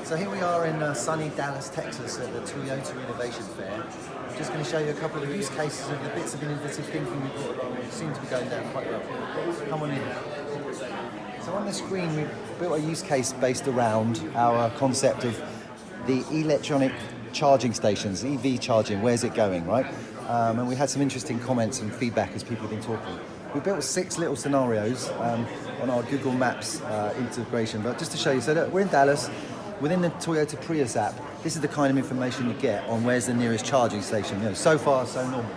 So here we are in sunny Dallas, Texas at the Toyota Innovation Fair. I'm just going to show you a couple of use cases of the bits of innovative thinking we've got. It seems to be going down quite well. Come on in. So on the screen we've built a use case based around our concept of the electronic charging stations, EV charging, where's it going, right? And we had some interesting comments and feedback as people have been talking. We built 6 little scenarios on our Google Maps integration, but just to show you, so that we're in Dallas, within the Toyota Prius app, this is the kind of information you get on where's the nearest charging station. You know, so far, so normal.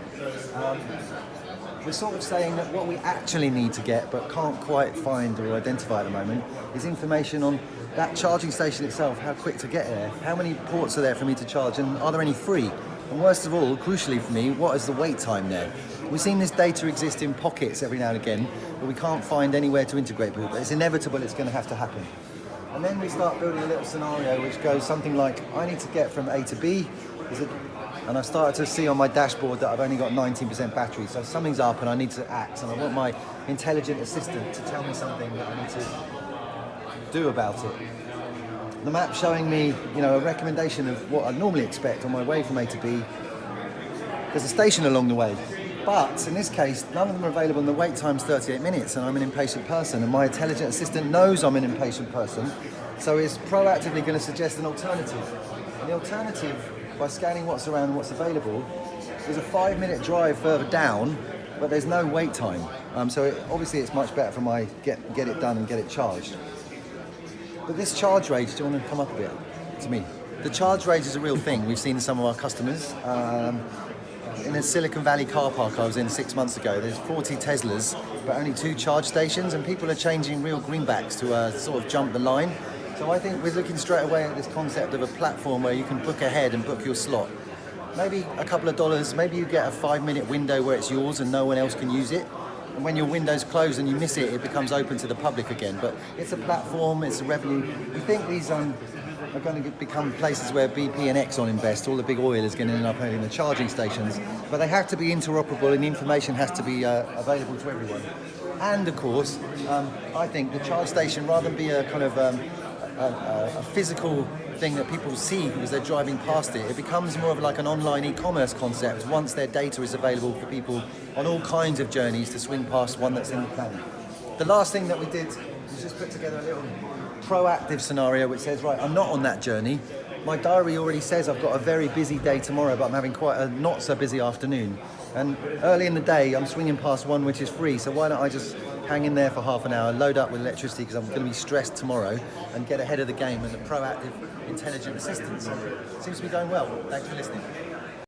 We're sort of saying that what we actually need to get, but can't quite find or identify at the moment, is information on that charging station itself, how quick to get there, how many ports are there for me to charge, and are there any free? And worst of all, crucially for me, what is the wait time there? We've seen this data exist in pockets every now and again, but we can't find anywhere to integrate with it. But it's inevitable it's going to have to happen. And then we start building a little scenario which goes something like, I need to get from A to B, and I've started to see on my dashboard that I've only got 19% battery, so something's up and I need to act, and I want my intelligent assistant to tell me something that I need to do about it. The map's showing me, a recommendation of what I'd normally expect on my way from A to B. There's a station along the way, but in this case, none of them are available and the wait time's 38 minutes and I'm an impatient person, and my intelligent assistant knows I'm an impatient person, so it's proactively going to suggest an alternative. And the alternative, by scanning what's around and what's available, is a 5-minute drive further down, but there's no wait time. Obviously it's much better for my get it done and get it charged. But this charge rage, do you want to come up a bit to me? The charge rage is a real thing. We've seen some of our customers. In a Silicon Valley car park I was in 6 months ago, there's 40 Teslas, but only 2 charge stations, and people are changing real greenbacks to sort of jump the line. So I think we're looking straight away at this concept of a platform where you can book ahead and book your slot. Maybe a couple of dollars, maybe you get a 5-minute window where it's yours and no one else can use it. And when your window's closed and you miss it, it becomes open to the public again. But it's a platform, it's a revenue. We think these are going to become places where BP and Exxon invest. All the big oil is going to end up owning the charging stations. But they have to be interoperable and the information has to be available to everyone. And of course, I think the charge station, rather than be a kind of a physical thing that people see as they're driving past it, it becomes more of like an online e-commerce concept once their data is available for people on all kinds of journeys to swing past one that's in the plan. The last thing that we did was just put together a little proactive scenario which says, right, I'm not on that journey. My diary already says I've got a very busy day tomorrow, but I'm having quite a not so busy afternoon. And early in the day, I'm swinging past one which is free, so why don't I just hang in there for half an hour, load up with electricity because I'm going to be stressed tomorrow, and get ahead of the game with a proactive, intelligent assistance. It seems to be going well. Thanks for listening.